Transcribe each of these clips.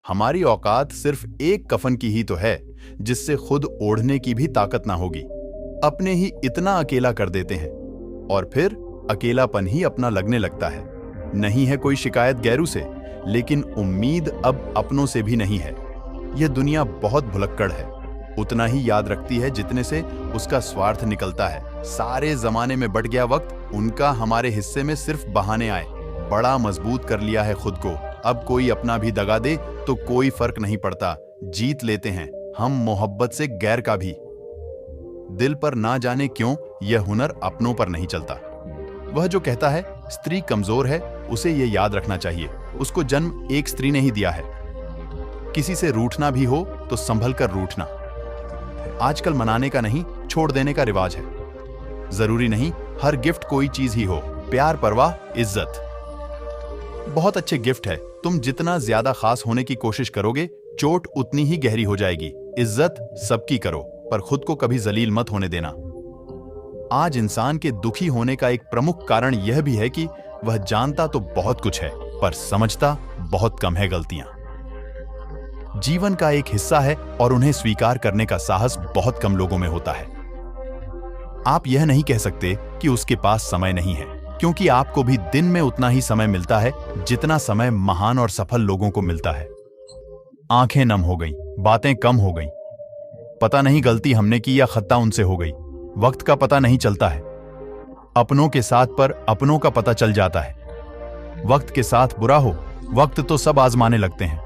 हमारी औकात सिर्फ एक कफन की ही तो है, जिससे खुद ओढ़ने की भी ताकत ना होगी। अपने ही इतना अकेला कर देते हैं और फिर अकेलापन ही अपना लगने लगता है। नहीं है कोई शिकायत गैरों से, लेकिन उम्मीद अब अपनों से भी नहीं है। यह दुनिया बहुत भुलक्कड़ है, उतना ही याद रखती है जितने से उसका स्वार्थ निकलता है। सारे जमाने में बट गया वक्त, उनका हमारे हिस्से में सिर्फ बहाने आए। बड़ा मजबूत कर लिया है खुद को, अब कोई अपना भी दगा दे तो कोई फर्क नहीं पड़ता। जीत लेते हैं हम मोहब्बत से गैर का भी। दिल पर ना जाने क्यों यह हुनर अपनों पर नहीं चलता। वह जो कहता है स्त्री कमजोर है, उसे यह याद रखना चाहिए, उसको जन्म एक स्त्री ने ही दिया है। किसी से रूठना भी हो तो संभल कर रूठना। आजकल मनाने का नहीं, छोड़ देने का रिवाज है। जरूरी नहीं हर गिफ्ट कोई चीज ही हो। प्यार, परवाह, इज्जत बहुत अच्छे गिफ्ट है। तुम जितना ज्यादा खास होने की कोशिश करोगे, चोट उतनी ही गहरी हो जाएगी। इज्जत सबकी करो, पर खुद को कभी जलील मत होने देना। आज इंसान के दुखी होने का एक प्रमुख कारण यह भी है कि वह जानता तो बहुत कुछ है, पर समझता बहुत कम है गलतियां। जीवन का एक हिस्सा है और उन्हें स्वीकार करने का साहस बहुत कम लोगों में होता है। आप यह नहीं कह सकते कि उसके पास समय नहीं है, क्योंकि आपको भी दिन में उतना ही समय मिलता है जितना समय महान और सफल लोगों को मिलता है। आंखें नम हो गईं, बातें कम हो गईं। पता नहीं गलती हमने की या खता उनसे हो गई। वक्त का पता नहीं चलता है। अपनों के साथ पर अपनों का पता चल जाता है। वक्त के साथ बुरा हो, वक्त तो सब आजमाने लगते हैं।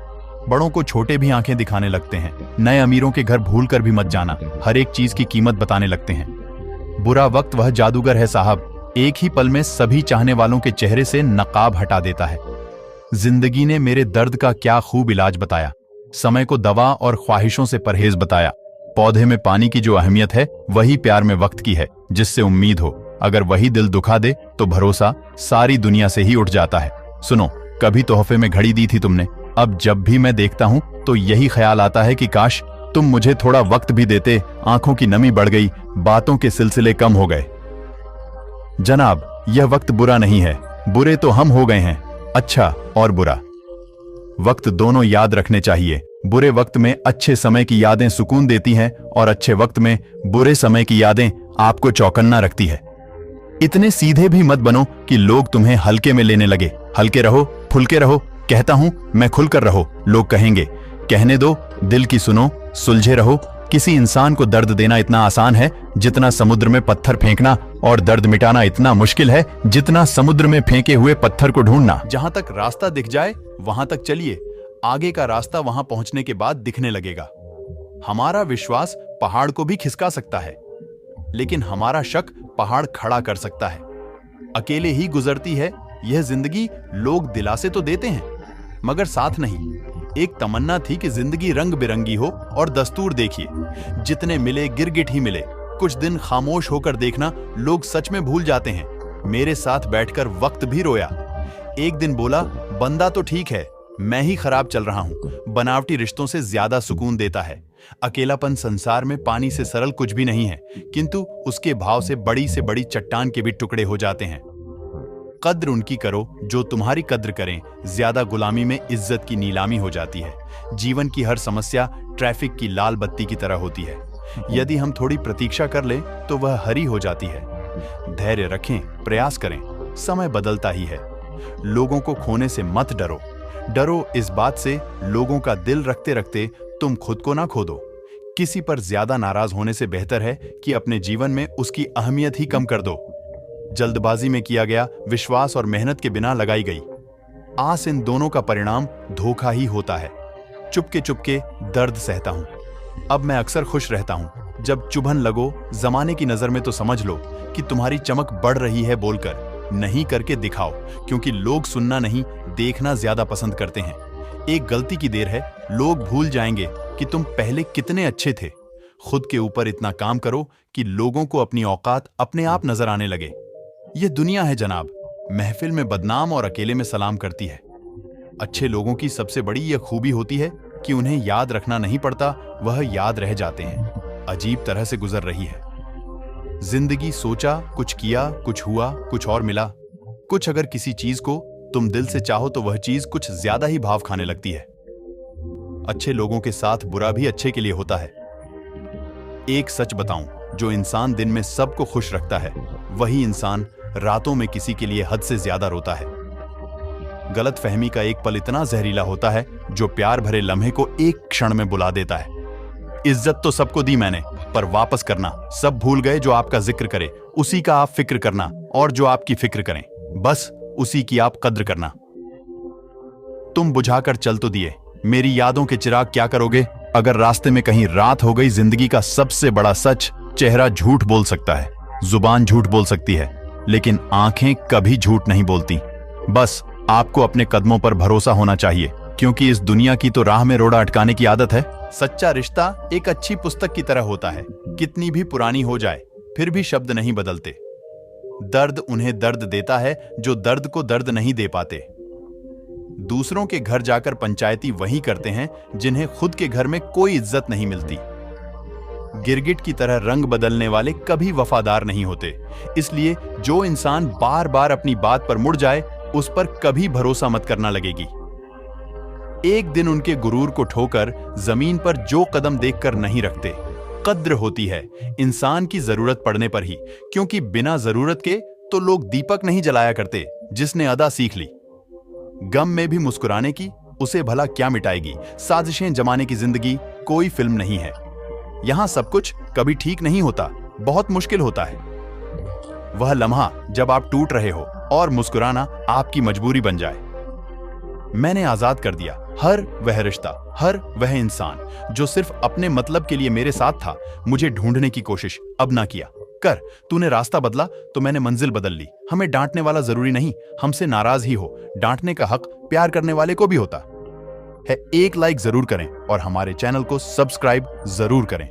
बड़ों को छोटे भी आंखें दिखाने लगते हैं। नए अमीरों के घर भूल कर भी मत जाना, हर एक चीज की कीमत बताने लगते हैं। बुरा वक्त वह जादूगर है साहब, एक ही पल में सभी चाहने वालों के चेहरे से नकाब हटा देता है। जिंदगी ने मेरे दर्द का क्या खूब इलाज बताया, समय को दवा और ख्वाहिशों से परहेज बताया। पौधे में पानी की जो अहमियत है, वही प्यार में वक्त की है, जिससे उम्मीद हो। अगर वही दिल दुखा दे तो भरोसा सारी दुनिया से ही उठ जाता है। सुनो, कभी तोहफे में घड़ी दी थी तुमने, अब जब भी मैं देखता हूं तो यही ख्याल आता है कि काश तुम मुझे थोड़ा वक्त भी देते। आंखों की नमी बढ़ गई, बातों के सिलसिले कम हो गए। जनाब, यह वक्त बुरा नहीं है, बुरे तो हम हो गए हैं। अच्छा और बुरा वक्त दोनों याद रखने चाहिए। बुरे वक्त में अच्छे समय की यादें सुकून देती हैं और अच्छे वक्त में बुरे समय की यादें आपको चौकन्ना रखती है। इतने सीधे भी मत बनो कि लोग तुम्हें हल्के में लेने लगे। हल्के रहो, फुलके रहो, कहता हूं मैं, खुलकर रहो। लोग कहेंगे, कहने दो, दिल की सुनो, सुलझे रहो। किसी इंसान को दर्द देना इतना आसान है जितना समुद्र में पत्थर फेंकना, और दर्द मिटाना इतना मुश्किल है जितना समुद्र में फेंके हुए पत्थर को ढूंढना। जहां तक रास्ता दिख जाए वहां तक चलिए, आगे का रास्ता वहां पहुंचने के बाद दिखने लगेगा। हमारा विश्वास पहाड़ को भी खिसका सकता है, लेकिन हमारा शक पहाड़ खड़ा कर सकता है। अकेले ही गुजरती है यह जिंदगी। लोग दिलासे तो देते हैं, मगर साथ नहीं। एक तमन्ना थी कि जिंदगी रंग बिरंगी हो, और दस्तूर देखिए, जितने मिले गिरगिट ही मिले। कुछ दिन खामोश होकर देखना, लोग सच में भूल जाते हैं। मेरे साथ बैठकर वक्त भी रोया। एक दिन बोला, बंदा तो ठीक है, मैं ही खराब चल रहा हूं। बनावटी रिश्तों से ज्यादा सुकून देता है। अकेलापन संसार में पानी से सरल कुछ भी नहीं है, किंतु उसके भाव से बड़ी चट्टान के भी टुकड़े हो जाते हैं। कद्र उनकी करो जो तुम्हारी कद्र करें। ज्यादा गुलामी में इज्जत की नीलामी हो जाती है। जीवन की हर समस्या ट्रैफिक की लाल बत्ती की तरह होती है। यदि हम थोड़ी प्रतीक्षा कर लें तो वह हरी हो जाती है। धैर्य रखें, प्रयास करें, समय बदलता ही है। लोगों को खोने से मत डरो। डरो इस बात से, लोगों का दिल रखते रखते तुम खुद को ना खो दो। किसी पर ज्यादा नाराज होने से बेहतर है कि अपने जीवन में उसकी अहमियत ही कम कर दो। जल्दबाजी में किया गया विश्वास और मेहनत के बिना लगाई गई आस, इन दोनों का परिणाम धोखा ही होता है। चुपके चुपके दर्द सहता हूं। अब मैं अक्सर खुश रहता हूं। जब चुभन लगो, जमाने की नजर में तो समझ लो कि तुम्हारी चमक बढ़ रही है। बोलकर नहीं, करके दिखाओ, क्योंकि लोग सुनना नहीं, देखना ज्यादा पसंद करते हैं। एक गलती की देर है, लोग भूल जाएंगे कि तुम पहले कितने अच्छे थे। खुद के ऊपर इतना काम करो कि लोगों को अपनी औकात अपने आप नजर आने लगे। यह दुनिया है जनाब, महफिल में बदनाम और अकेले में सलाम करती है। अच्छे लोगों की सबसे बड़ी यह खूबी होती है कि उन्हें याद रखना नहीं पड़ता, वह याद रह जाते हैं। अजीब तरह से गुजर रही है जिंदगी। सोचा, कुछ किया, कुछ हुआ, कुछ और मिला। कुछ अगर किसी चीज को तुम दिल से चाहो तो वह चीज कुछ ज्यादा ही भाव खाने लगती है। अच्छे लोगों के साथ बुरा भी अच्छे के लिए होता है। एक सच बताऊं, जो इंसान दिन में सबको खुश रखता है, वही इंसान रातों में किसी के लिए हद से ज्यादा रोता है। गलतफहमी का एक पल इतना जहरीला होता है जो प्यार भरे लम्हे को एक क्षण में बुला देता है। इज्जत तो सबको दी मैंने, पर वापस करना सब भूल गए। जो आपका जिक्र करे उसी का आप फिक्र करना, और जो आपकी फिक्र करें बस उसी की आप कद्र करना। तुम बुझाकर चल तो दिए मेरी यादों के चिराग, क्या करोगे अगर रास्ते में कहीं रात हो गई। जिंदगी का सबसे बड़ा सच, चेहरा झूठ बोल सकता है, जुबान झूठ बोल सकती है, लेकिन आंखें कभी झूठ नहीं बोलती। बस आपको अपने कदमों पर भरोसा होना चाहिए, क्योंकि इस दुनिया की तो राह में रोड़ा अटकाने की आदत है। सच्चा रिश्ता एक अच्छी पुस्तक की तरह होता है, कितनी भी पुरानी हो जाए फिर भी शब्द नहीं बदलते। दर्द उन्हें दर्द देता है जो दर्द को दर्द नहीं दे पाते। दूसरों के घर जाकर पंचायती वही करते हैं जिन्हें खुद के घर में कोई इज्जत नहीं मिलती। गिरगिट की तरह रंग बदलने वाले कभी वफादार नहीं होते। इसलिए जो इंसान बार बार अपनी बात पर मुड़ जाए उस पर कभी भरोसा मत करना लगेगी। एक दिन उनके गुरूर को ठोकर जमीन पर जो कदम देखकर नहीं रखते। कद्र होती है इंसान की जरूरत पड़ने पर ही, क्योंकि बिना जरूरत के तो लोग दीपक नहीं जलाया करते। जिसने अदा सीख ली गम में भी मुस्कुराने की, उसे भला क्या मिटाएगी साजिशें जमाने की जिंदगी। कोई फिल्म नहीं है, यहां सब कुछ कभी ठीक नहीं होता, बहुत मुश्किल होता है वह लम्हा जब आप टूट रहे हो और मुस्कुराना आपकी मजबूरी बन जाए। मैंने आजाद कर दिया हर वह रिश्ता, हर वह इंसान जो सिर्फ अपने मतलब के लिए मेरे साथ था। मुझे ढूंढने की कोशिश अब ना किया कर। तूने रास्ता बदला तो मैंने मंजिल बदल ली। हमें डांटने वाला जरूरी नहीं हमसे नाराज ही हो। डांटने का हक प्यार करने वाले को भी होता है। एक लाइक जरूर करें और हमारे चैनल को सब्सक्राइब जरूर करें।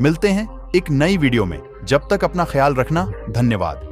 मिलते हैं एक नई वीडियो में, जब तक अपना ख्याल रखना। धन्यवाद।